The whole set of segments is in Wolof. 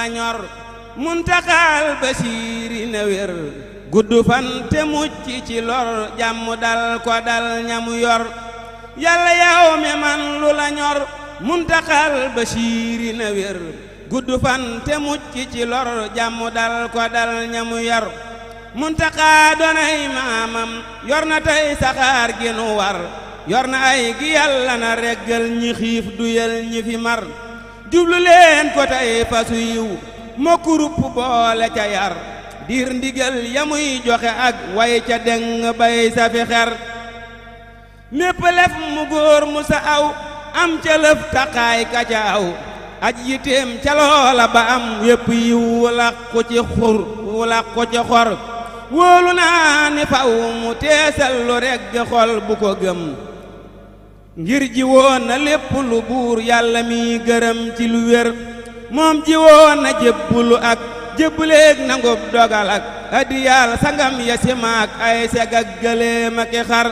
la ñor Muntaxal Basiiri na wér gudd fan te mucc ci lor jàmm dal ko dal ñamu yor yàlla yow mi man lu la ñor Muntaxal Basiiri na wér gudd fan te mucc ci lor jàmm dal ko dal ñamu yor Muntaxa doonay maamam yor na tey saxaar gi nu war yor na ay gi yàlla na reggal ñi xiif duyal ñi fi mar jublu leen ko tey fasu yiw mokku rupp boole ca yar diir ndigal ya muy joxe ak way ca deng bay sa fi xer mépp lef mu góor mu sa aw am ca lëf taqaay ka ca aw aj yiteem ca loola ba am wépp yiw wula ko ci xur wula ko ci xor wóolu naa ni faw mu teesal lu regg xol bu ko gëm ngir ji woon na lépp lu buur yàlla mi gërëm ci lu wér moom ji woon na jébbulu ak jébbuleeg nangub dogal ak addiyaal sangam ya simaak ay seg ak gëléem ak xar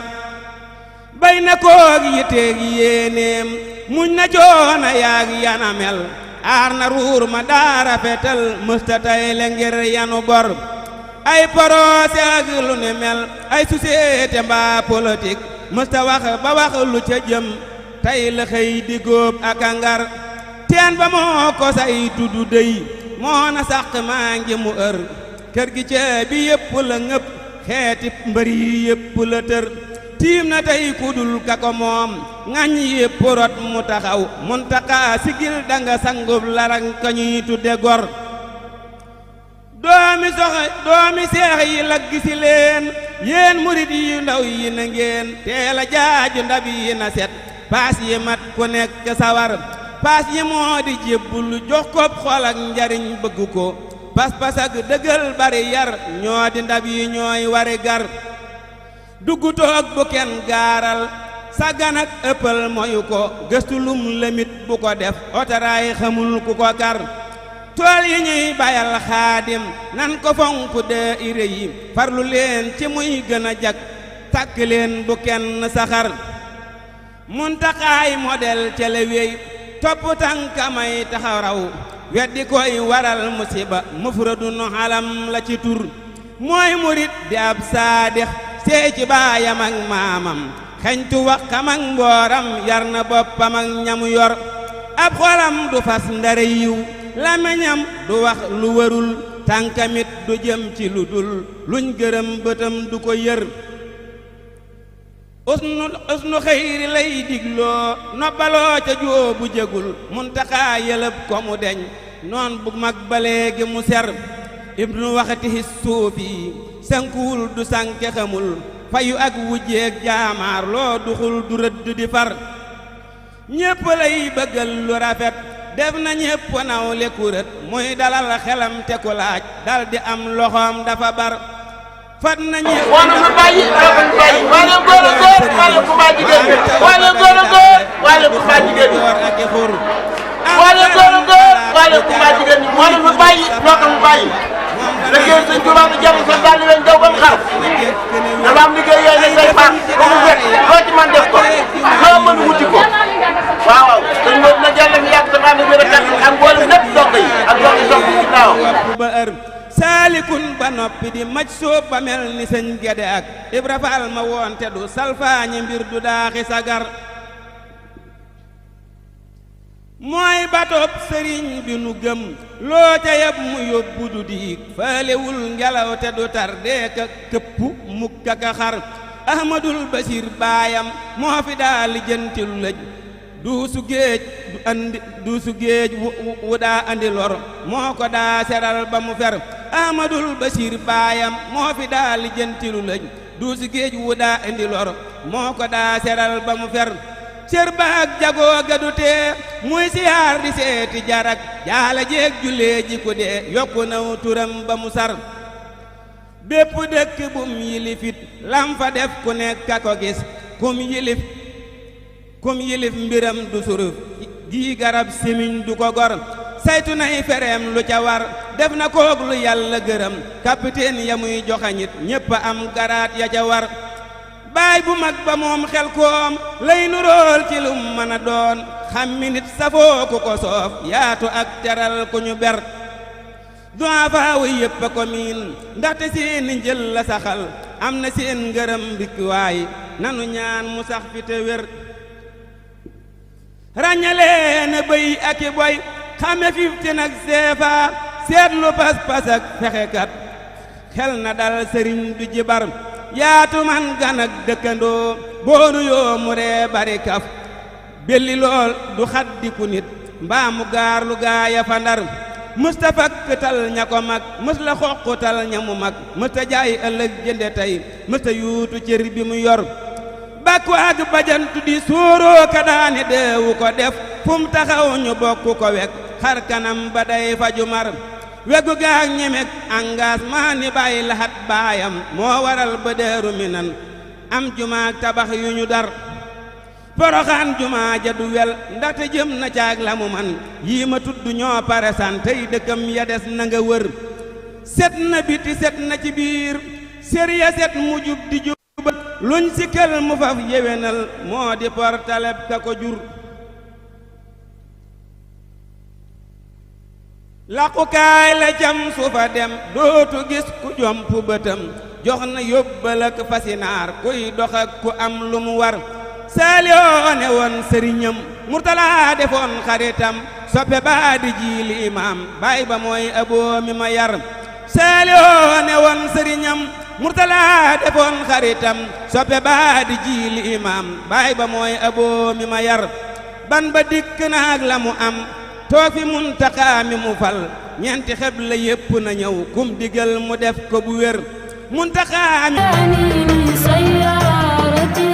bay na koog yiteeg yéenéem muñ na joona yaag yanamel aar na ruur ma daara fetal mësta tay le ngir yanu bor ay porose ak lu ne mel ay société mbaa politique mësta wax ba wax lu ca jëm tey la xëy di góob ak a ngar teen ba moo ko say tuddu dey moo na sàq maa ngi mu ër kër gi cee bi yépp la ngëpp xeeti mbër yi yépp la tër tiim na tey kudul ka ko moom ŋañ yépp rot mu taxaw Muntaxa sigil danga sangub larang ka ñuy tudde gor doomi seex yi lagg si leen yéen murit yu ndaw yi na ngeen teel a jaaju ndab yi na set paas yi mat ku nekk sawar paas yi moo di jébbulu jox ko xol ak njariñ bëgg ko pas-pas ak dëggal bari yar ñoo di ndab yi ñooy wari gar dugg toog bu kenn gaaral sàggan ak ëppal moyu ko gëstu lum lemit bu ko def otaraay xamul ku ko kar tool yi ñuy bayal xaadim nan ko fonk de ire yi farlu leen ci muy gën a jag tàkk leen bu kenn saxar Muntaxaay model ca le wey topp tànkamay taxaw raw weddi koy waral musiba mufradun alam la ci tur mooy murit di ab saadix seey ci baayam ak maamam xeñtu wax xam ak mbooram yar na boppam ak ñamu yor ab xolam du fas ndare yiw làmmiñam du wax lu warul tànkamit du jëm ci lu dul luñ gërëm bëtam du ko yër usnu xëyri lay digloo nobbaloo ca jóobu jégul Muntaxa yëlëb ko mu deñ noon bu mag ba léegi mu ser ibnu waxatihi suufi sankuwul du sànke xamul fayu ak wujjeeg jaamaar loo duxul du rëdd di far ñépp lay bëggal lu rafet def na ñépp naw le kuret muy dalal xelam te ku laaj dal di am loxoom dafa bar fat na ñépp wala mu bàyyi wala góor a góor wala ku baa jigéen wala góor a góor wala ku baa jigéen wala góor a góor wala ku baa jigéen wala mu bàyyi loo ko mu bàyyi liggéey Sëñ Tuubaa bi jàmm sa daal di leen daw ba mu xar dafa am liggéey yooyu dañ koy faax ba mu wet loo ci man def ko loo mën wuti ko waaw waaw dañ moom na jàll mi yàgg sama ànd bi rek ak mboolem lépp donk yi ak donk yi donk ci naaw ba ër saalikun ba noppi di maj soob ba mel ni sëñ Gede ak Ibra Faal ma woon te du salfaañi mbir du daaxi sagar mooy batop sëriñ bi nu gëm loo ca yab mu yóbbu du diig faalewul ngelaw te du tar deeka këpp mukk ak xar Ahmadul Basir baayam moo fi daa lijjantilu lëj duusu géej wu daa andi lor moo ko daa seral ba mu fer Ahmadul Basir baayam moo fi daa lijjantilu lëj duusu géej wu daa andi lor moo ko daa seral ba mu fer cër baag jagoo ga du tee muy siyaar di seeti jarak jaala jeeg jullee ji ku dee yokku naw turam ba mu sar bépp dëkk bum yilifit lam fa def ku nekk a ko gis kum yilif mbiram du suruf gi garab simiñ du ko gor saytu nay fereem lu ca war def na koog lu yàlla gërëm capitaine ya muy joxañit ñépp am garaat ya ca war baay bu mag ba moom xel koom lay nurool ci lum mën a doon xammi nit safoo ku ko soof yaatu ak teral ku ñu ber du'afa wu yépp a ko miin ndaxte seeni njël la saxal am na seen ngërëm rikkiwaay nanu ñaan mu sax fi te wér ràññalee na bëy ak i boy xame fifti nag seefa seetlu pas-pas ak fexekat xel na dal sëriñ du jibar yaatu man gan ak dëkkandoo boonu yoo mu ree bari kaf belli lool du xaddiku nit mbaa mu gaar lu gaaya fa ndar mësta fakkatal ña ko mag mës la xoqutal ña mu mag mësta jaay ëllëg jënde tey mësta yuutu cër bi mu yor bàkku ak bajantu di sóoroo ka daane deewu ko def fum taxaw ñu bokk ko wek xar kanam ba day faju mar wegu gaak ñemek engagement ni bàyyi laxat baayam moo waral ba deeru mi nan am jumaak tabax yu ñu dar poroxaan jumaa ja du wel ndaxte jëm na caag la mu man yii ma tudd ñoo pare san tey dëkkam ya des na nga wër set na biti set na ci biir sér ya set mu jub di jubal luñ sikkal mu faf yewenal moo di portaleb ka ko jur laqukaay la jam su fa dem dootu gis ku jomp bëtam jox na yóbbal ak fasinaar kuy dox ak ku am lu mu war Saliou ne woon sëriñam Murtala defoon xaritam soppe baa di jiili imaam baay ba mooy aboo mi ma yar Saliou ne woon sëriñam Murtala defoon xaritam soppe baa di jiili imaam baay ba mooy aboo mi ma yar ban ba dikk naag la mu am toog fi Muntaxa mi mu fal ñeenti xeb la yépp na ñëw kum digal mu def ko bu wér Muntaxa mi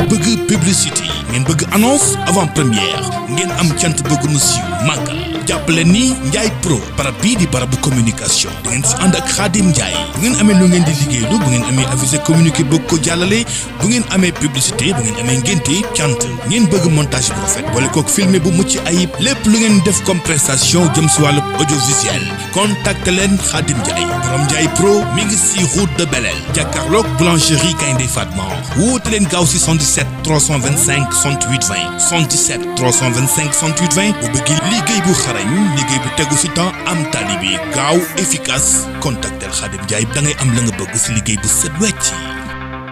bëgg publicité ngeen bëgg annonce avant première ngeen am cant bëgg nu siiw màggal jàppale ni Ndiaye Pro barab bii di barabu communication da ngeen si ànd ak Khadim Ndiaye bu ngeen amee lu ngeen di liggéeylu bu ngeen amee avisé communiqué bëgg ko jàllale bu ngeen amee publicité bu ngeen amee ngénte cant ngeen bëgg montage bu rafet boole kook filmé bu mucc ayib lépp lu ngeen def comme prestation jëm si wàllu audiovisuel contacte leen Khadim Ndiaye borom Ndiaye Pro mi ngi si route de Belel jàkkaarloog boulangerie Gaynde Fatma woote leen gaaw si 77 325 68 20 77 325 68 20 bu bëgg liggéey bu xarañ liggéey bu tegu fi temps am tali bi gaaw efficace contactel Khadim Ndiaye da ngay am la nga bëgg si liggéey bu set wecc